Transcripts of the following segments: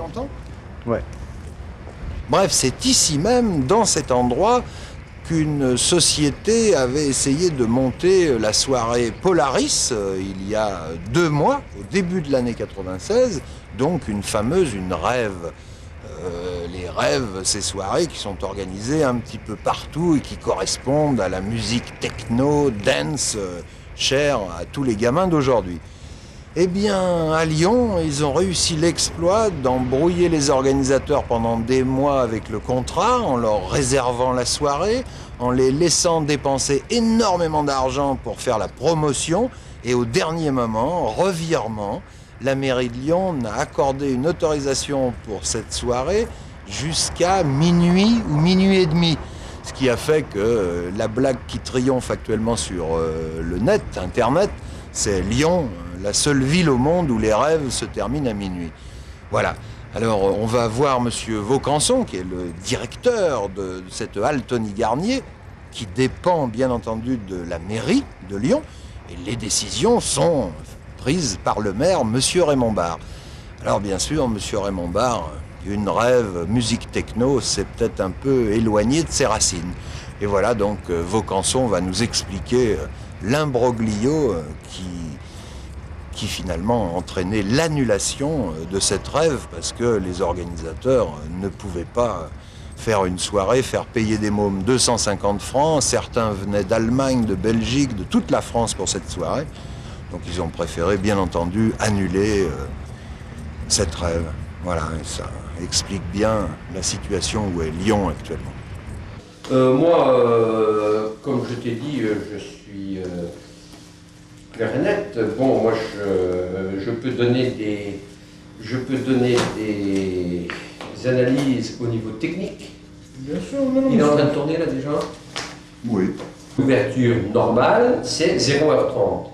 longtemps? Ouais. Bref, c'est ici même, dans cet endroit, qu'une société avait essayé de monter la soirée Polaris il y a 2 mois, au début de l'année 96, donc une rêve. Les rêves, ces soirées qui sont organisées un petit peu partout et qui correspondent à la musique techno, dance, chère à tous les gamins d'aujourd'hui. Eh bien, à Lyon, ils ont réussi l'exploit d'embrouiller les organisateurs pendant des mois avec le contrat, en leur réservant la soirée, en les laissant dépenser énormément d'argent pour faire la promotion, et au dernier moment, revirement, la mairie de Lyon n'a accordé une autorisation pour cette soirée jusqu'à minuit ou minuit et demi. Ce qui a fait que la blague qui triomphe actuellement sur le net, Internet, c'est Lyon, la seule ville au monde où les rêves se terminent à minuit. Voilà. Alors, on va voir monsieur Vaucanson, qui est le directeur de cette halle Tony Garnier, qui dépend bien entendu de la mairie de Lyon, et les décisions sont prises par le maire, monsieur Raymond Barre. Alors, bien sûr, monsieur Raymond Barre, une rêve musique techno, c'est peut-être un peu éloigné de ses racines. Et voilà, donc, Vaucanson va nous expliquer l'imbroglio qui finalement a entraîné l'annulation de cette rêve parce que les organisateurs ne pouvaient pas faire une soirée, faire payer des mômes 250 francs. Certains venaient d'Allemagne, de Belgique, de toute la France pour cette soirée. Donc ils ont préféré, bien entendu, annuler cette rêve. Voilà, et ça explique bien la situation où est Lyon actuellement. Moi, comme je t'ai dit, je suis clair et net. Bon, moi, je peux donner des analyses au niveau technique. Bien sûr, non, Il est en train de tourner là déjà? Oui. L'ouverture normale, c'est 0h30.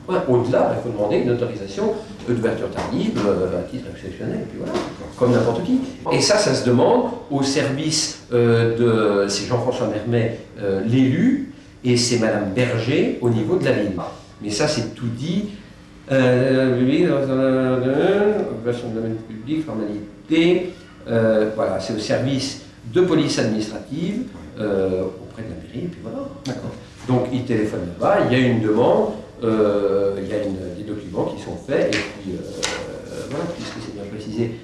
Ouais, au-delà, il faut demander une autorisation d'ouverture tardive à titre exceptionnel, et puis voilà, comme n'importe qui. Et ça se demande au service c'est Jean-François Mermet, l'élu, et c'est Madame Berger au niveau de la ville. Mais ça, c'est tout dit. Occupation de domaine public, formalité. Voilà, c'est au service de police administrative auprès de la mairie, et puis voilà. D'accord. Donc, il téléphone là-bas, il y a une demande. Il y a des documents qui sont faits, et puis voilà, puisque c'est bien précisé,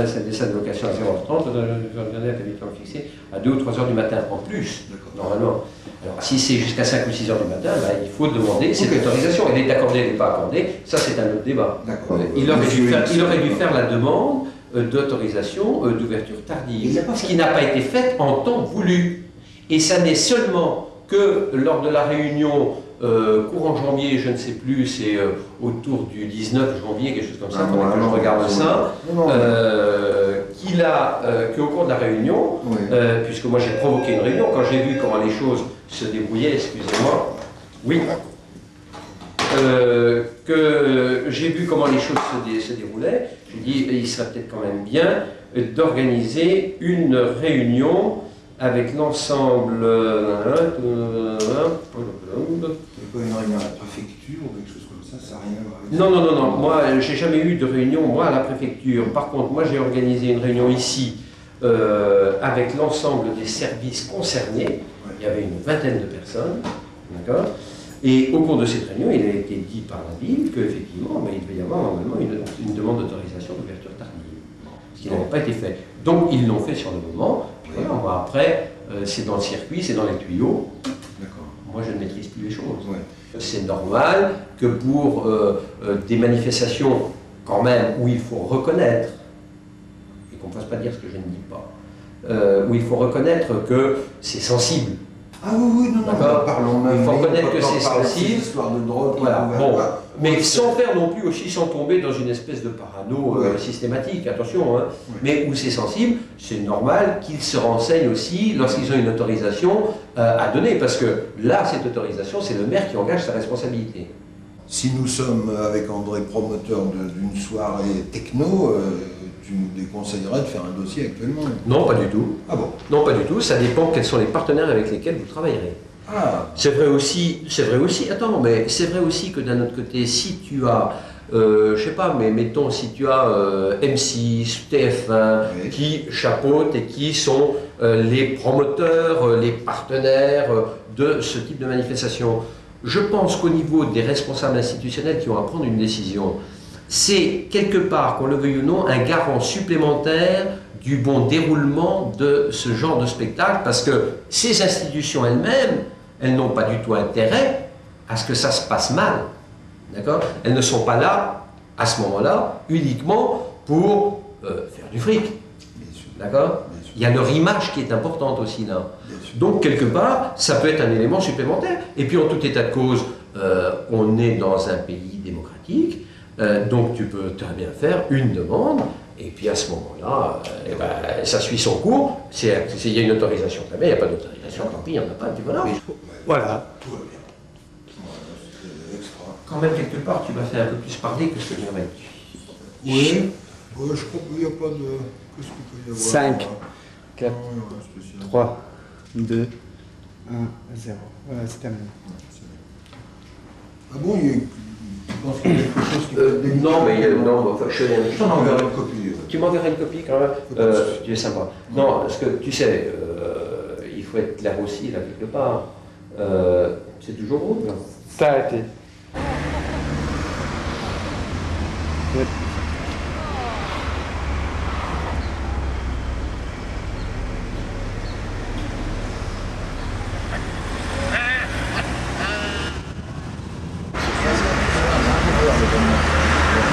c'est des salles de location à 0h30, Internet habituellement fixé à 2 ou 3 heures du matin en plus, normalement. Alors si c'est jusqu'à 5 ou 6 heures du matin, là, il faut demander cette autorisation. Elle est accordée, elle n'est pas accordée, ça c'est un autre débat. Il aurait dû faire la demande d'autorisation d'ouverture tardive, ce qui n'a pas été fait en temps voulu. Et ça n'est seulement que lors de la réunion courant janvier, je ne sais plus, c'est autour du 19 janvier, quelque chose comme ça, quand je regarde ça, qu'au cours de la réunion, puisque moi j'ai provoqué une réunion, quand j'ai vu comment les choses se débrouillaient, excusez-moi, oui, que j'ai vu comment les choses se déroulaient, je dis il serait peut-être quand même bien d'organiser une réunion avec l'ensemble. Il n'y a pas une réunion à la préfecture ou quelque chose comme ça, ça n'a rien à voir avec ça. Non, moi j'ai jamais eu de réunion, moi à la préfecture. Par contre, moi j'ai organisé une réunion ici avec l'ensemble des services concernés. Il y avait une vingtaine de personnes, d'accord. Et au cours de cette réunion, il a été dit par la ville qu'effectivement, il devait y avoir normalement une demande d'autorisation d'ouverture tardive, ce qui n'avait pas été fait. Donc ils l'ont fait sur le moment. Voilà, moi, après, c'est dans le circuit, c'est dans les tuyaux. Moi, je ne maîtrise plus les choses. C'est normal que pour des manifestations, quand même, où il faut reconnaître, et qu'on ne fasse pas dire ce que je ne dis pas, où il faut reconnaître que c'est sensible. Ah oui, non, parlons même. Il faut reconnaître que c'est sensible. Histoire de drogue. Voilà, bon. Mais sans faire non plus aussi, sans tomber dans une espèce de parano systématique, attention, hein, mais où c'est sensible, c'est normal qu'ils se renseignent aussi lorsqu'ils ont une autorisation à donner, parce que là, cette autorisation, c'est le maire qui engage sa responsabilité. Si nous sommes avec André promoteurs d'une soirée techno, tu nous déconseillerais de faire un dossier actuellement? Non, pas du tout. Ah bon? Non, pas du tout, ça dépend quels sont les partenaires avec lesquels vous travaillerez. Ah. C'est vrai aussi, attends, mais c'est vrai aussi que d'un autre côté, si tu as je sais pas, mais mettons si tu as M6, TF1, Oui. qui chapeautent et qui sont les promoteurs, les partenaires de ce type de manifestation. Je pense qu'au niveau des responsables institutionnels qui ont à prendre une décision, c'est quelque part, qu'on le veuille ou non, un garant supplémentaire du bon déroulement de ce genre de spectacle, parce que ces institutions elles-mêmes, elles n'ont pas du tout intérêt à ce que ça se passe mal. D'accord ? Elles ne sont pas là, à ce moment-là, uniquement pour faire du fric. D'accord ? Il y a leur image qui est importante aussi là. Donc, quelque part, ça peut être un élément supplémentaire. Et puis, en tout état de cause, on est dans un pays démocratique, donc tu peux très bien faire une demande, et puis à ce moment-là, ça suit son cours. Il y a une autorisation, il n'y a pas d'autorisation, tant pis, il n'y en a pas, puis voilà. Voilà. Tout va bien. Quand même, quelque part, tu vas faire un peu plus parler que ce que j'avais dit. Oui, je crois qu'il n'y a pas de... Qu'est-ce qu'il peut y avoir? 5, 4, Non, il y a rien de spécial. 3, 2, 1, 0. Voilà, c'est terminé. Ah bon, tu penses qu'il y a quelque chose qui peut être délicat? Non, mais non, enfin, je t'en enverrai une copie. Tu m'enverras une copie quand même. Tu es sympa. Non, parce que tu sais, il faut être clair aussi, là, quelque part. C'est toujours rouge, là. Ça a été. Ouais.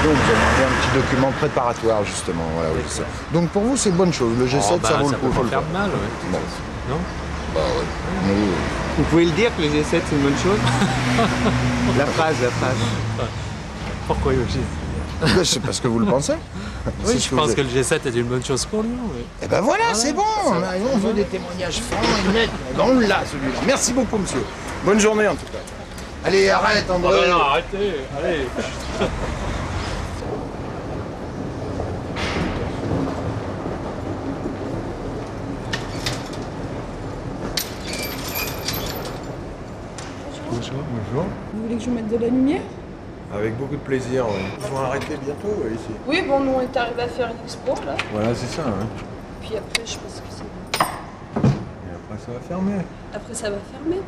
Donc, vous avez demandé un petit document préparatoire, justement. Voilà, oui, ça. Donc, pour vous, c'est bonne chose. Le G7, ça vaut le coup. Ça peut pas faire de mal, ouais. Bon. Non? Bah ouais. Oui. Vous pouvez le dire que le G7 c'est une bonne chose? La phrase. Pourquoi le G7? C'est parce que vous le pensez. Oui, C'est ce je que pense vous que le G7 est une bonne chose pour Lyon. Oui. Eh ben voilà, c'est bon. On veut des témoignages francs et nets. On l'a, celui-là. Merci beaucoup, monsieur. Bonne journée, en tout cas. Allez, arrête, André. non, arrêtez, allez. Bonjour. Vous voulez que je vous mette de la lumière? Avec beaucoup de plaisir, oui. Ils vont arrêter bientôt ici. Oui, bon, nous on est arrivé à faire une expo là. Voilà, c'est ça. Hein. Puis après, je pense que c'est. Et après, ça va fermer. Après, ça va fermer.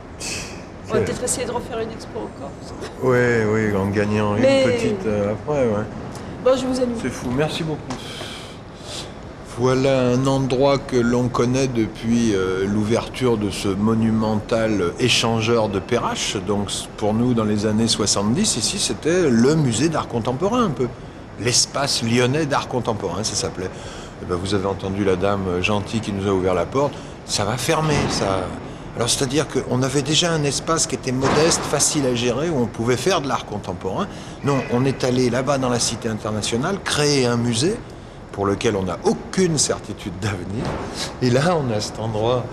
On va peut-être essayer de refaire une expo encore. Oui, en gagnant Mais- une petite après, ouais. Bon, je vous allume. C'est fou, merci beaucoup. Voilà un endroit que l'on connaît depuis l'ouverture de ce monumental échangeur de Perrache. Donc pour nous, dans les années 70, ici, c'était le musée d'art contemporain un peu. L'espace lyonnais d'art contemporain, ça s'appelait. Eh ben, vous avez entendu la dame gentille qui nous a ouvert la porte. Ça va fermer, ça. Alors c'est-à-dire qu'on avait déjà un espace qui était modeste, facile à gérer, où on pouvait faire de l'art contemporain. Non, on est allé là-bas dans la Cité internationale, créer un musée pour lequel on n'a aucune certitude d'avenir. Et là, on a cet endroit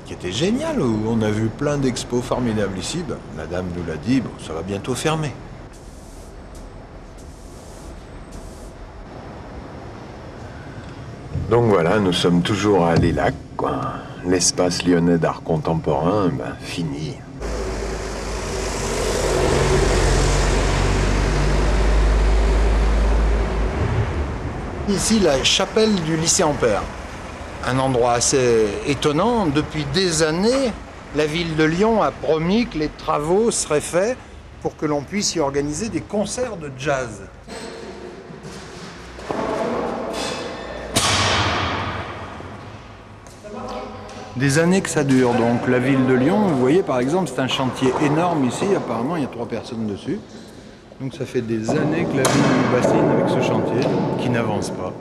qui était génial, où on a vu plein d'expos formidables ici. Ben, la dame nous l'a dit, bon, ça va bientôt fermer. Donc voilà, nous sommes toujours à l'ELAC, quoi. L'espace lyonnais d'art contemporain, ben, fini. Ici, la chapelle du lycée Ampère. Un endroit assez étonnant. Depuis des années, la ville de Lyon a promis que les travaux seraient faits pour que l'on puisse y organiser des concerts de jazz. Des années que ça dure, donc la ville de Lyon, vous voyez par exemple, c'est un chantier énorme ici, apparemment il y a 3 personnes dessus. Donc ça fait des années que la ville nous bassine avec ce chantier qui n'avance pas.